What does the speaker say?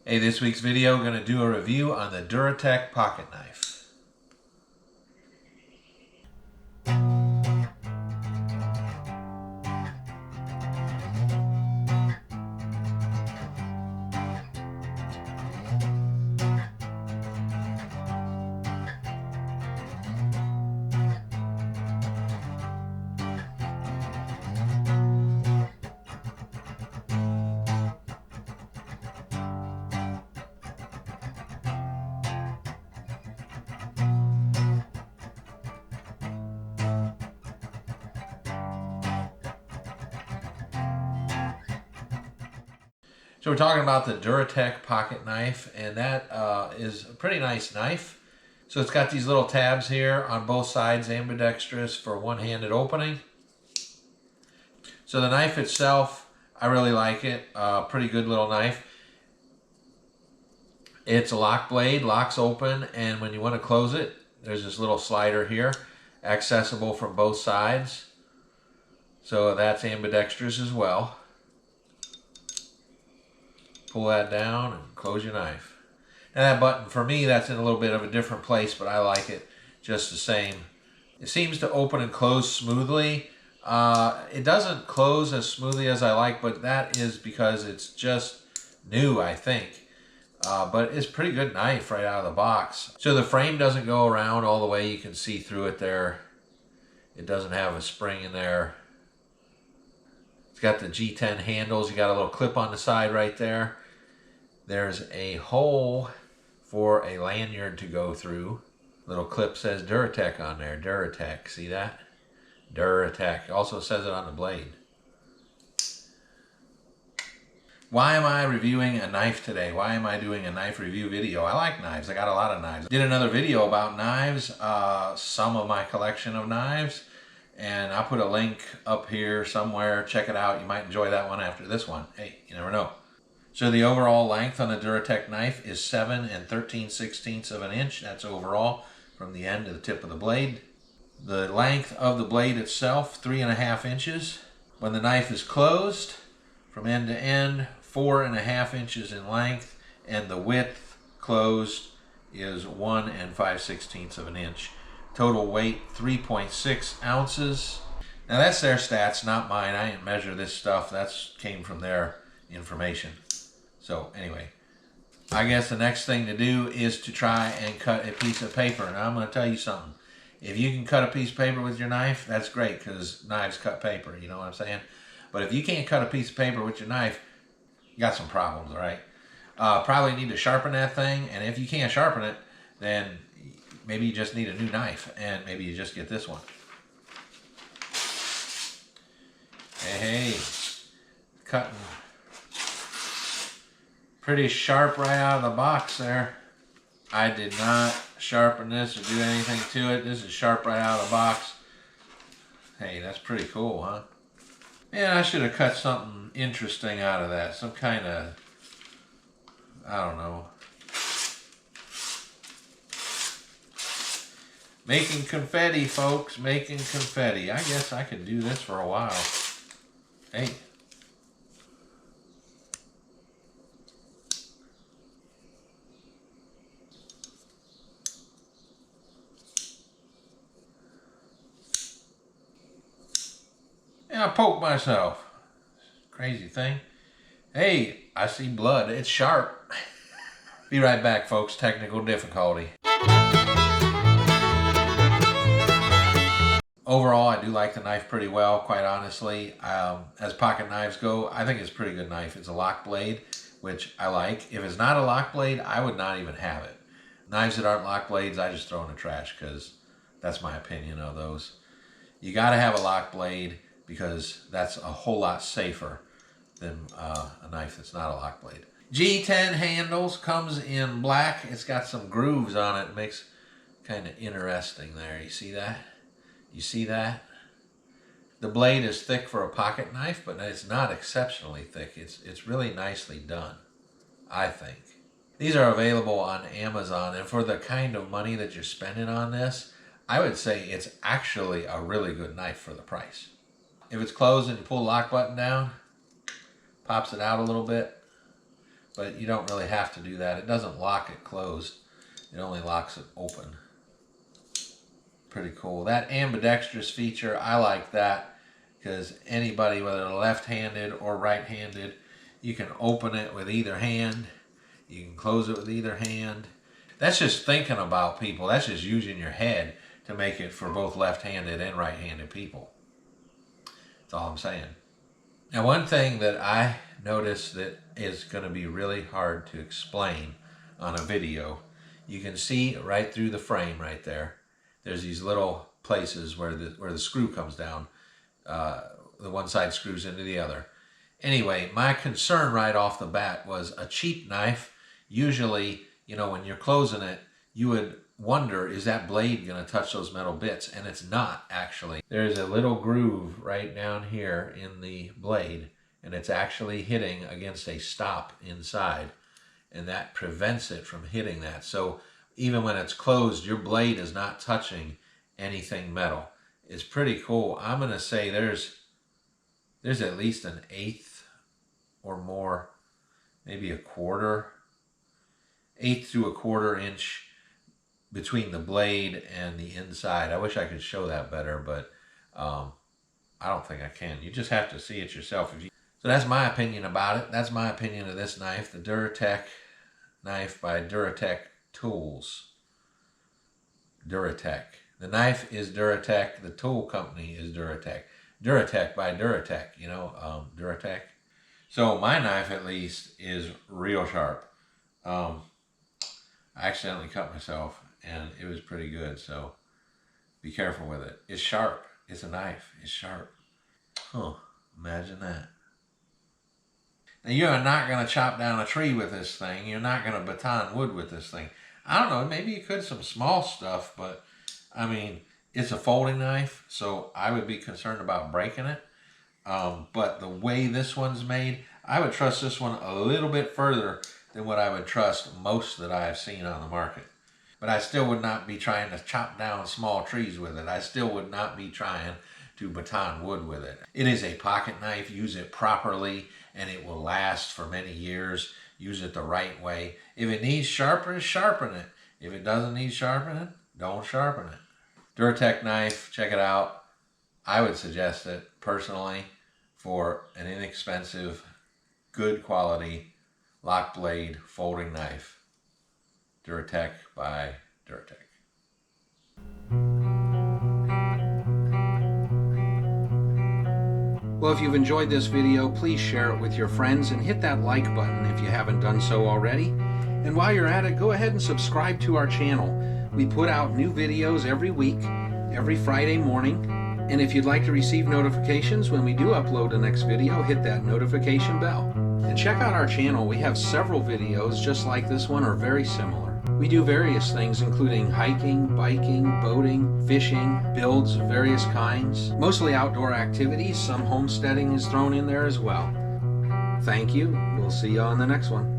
Hey, this week's video, I'm going to do a review on the Duratec pocket knife. So we're talking about the Duratec pocket knife, and that is a pretty nice knife. So it's got these little tabs here on both sides, ambidextrous for one-handed opening. So the knife itself, I really like it. Pretty good little knife. It's a lock blade, locks open, and when you want to close it, there's this little slider here, accessible from both sides. So that's ambidextrous as well. Pull that down and close your knife. And that button, for me, that's in a little bit of a different place, but I like it just the same. It seems to open and close smoothly. It doesn't close as smoothly as I like, but that is because it's just new, I think. But it's a pretty good knife right out of the box. So the frame doesn't go around all the way. You can see through it there. It doesn't have a spring in there. It's got the G10 handles. You got a little clip on the side right there. There's a hole for a lanyard to go through. Little clip says Duratec on there. Duratec. See that? Duratec. Also says it on the blade. Why am I reviewing a knife today? Why am I doing a knife review video? I like knives. I got a lot of knives. Did another video about knives, some of my collection of knives. And I'll put a link up here somewhere. Check it out. You might enjoy that one after this one. Hey, you never know. So the overall length on the Duratec knife is 7 13/16 of an inch. That's overall from the end to the tip of the blade. The length of the blade itself, 3.5 inches. When the knife is closed, from end to end, 4.5 inches in length. And the width closed is 1 5/16 of an inch. Total weight, 3.6 ounces. Now that's their stats, not mine. I didn't measure this stuff. That came from their information. So anyway, I guess the next thing to do is to try and cut a piece of paper. Now I'm going to tell you something. If you can cut a piece of paper with your knife, that's great, because knives cut paper, you know what I'm saying? But if you can't cut a piece of paper with your knife, you got some problems, all right? Probably need to sharpen that thing, and if you can't sharpen it, then maybe you just need a new knife, and maybe you just get this one. Hey, cutting pretty sharp right out of the box there. I did not sharpen this or do anything to it. This is sharp right out of the box. Hey, that's pretty cool, huh? Man, I should have cut something interesting out of that. Some kind of, I don't know. Making confetti, folks. Making confetti. I guess I could do this for a while. Hey. And I poked myself. Crazy thing. Hey, I see blood. It's sharp. Be right back, folks. Technical difficulty. Overall, I do like the knife pretty well, quite honestly. As pocket knives go, I think it's a pretty good knife. It's a lock blade, which I like. If it's not a lock blade, I would not even have it. Knives that aren't lock blades, I just throw in the trash, because that's my opinion of those. You got to have a lock blade, because that's a whole lot safer than a knife that's not a lock blade. G10 handles, comes in black. It's got some grooves on it. It makes kind of interesting there. You see that? You see that? The blade is thick for a pocket knife, but it's not exceptionally thick. It's really nicely done, I think. These are available on Amazon, and for the kind of money that you're spending on this, I would say it's actually a really good knife for the price. If it's closed and you pull the lock button down, pops it out a little bit, but you don't really have to do that. It doesn't lock it closed. It only locks it open. Pretty cool. That ambidextrous feature, I like that because anybody, whether left-handed or right-handed, you can open it with either hand. You can close it with either hand. That's just thinking about people. That's just using your head to make it for both left-handed and right-handed people. That's all I'm saying. Now, one thing that I noticed that is going to be really hard to explain on a video, you can see right through the frame right there. There's these little places where the screw comes down. The one side screws into the other. Anyway, my concern right off the bat was a cheap knife. Usually, you know, when you're closing it, you would wonder, is that blade going to touch those metal bits? And it's not, actually. There's a little groove right down here in the blade, and it's actually hitting against a stop inside, and that prevents it from hitting that. So even when it's closed, your blade is not touching anything metal. It's pretty cool. I'm going to say there's at least an eighth or more, maybe a quarter, eighth to a quarter inch between the blade and the inside. I wish I could show that better, but I don't think I can. You just have to see it yourself. So that's my opinion about it. That's my opinion of this knife, the Duratech knife by Duratech Tools. Duratech. The knife is Duratech. The tool company is Duratech. Duratech by Duratech, you know, Duratech. So my knife, at least, is real sharp. I accidentally cut myself, and it was pretty good, so be careful with it. It's sharp. It's a knife. It's sharp. Huh, imagine that. Now, you're not going to chop down a tree with this thing. You're not going to baton wood with this thing. I don't know, maybe you could some small stuff, but, I mean, it's a folding knife, so I would be concerned about breaking it. But the way this one's made, I would trust this one a little bit further than what I would trust most that I have seen on the market. But I still would not be trying to chop down small trees with it. I still would not be trying to baton wood with it. It is a pocket knife. Use it properly, and it will last for many years. Use it the right way. If it needs sharpening, sharpen it. If it doesn't need sharpening, don't sharpen it. Duratech knife, check it out. I would suggest it personally for an inexpensive, good quality lock blade folding knife. Duratech by Duratech. Well, if you've enjoyed this video, please share it with your friends and hit that like button if you haven't done so already. And while you're at it, go ahead and subscribe to our channel. We put out new videos every week, every Friday morning. And if you'd like to receive notifications when we do upload the next video, hit that notification bell. And check out our channel. We have several videos just like this one or very similar. We do various things including hiking, biking, boating, fishing, builds of various kinds, mostly outdoor activities. Some homesteading is thrown in there as well. Thank you. We'll see you on the next one.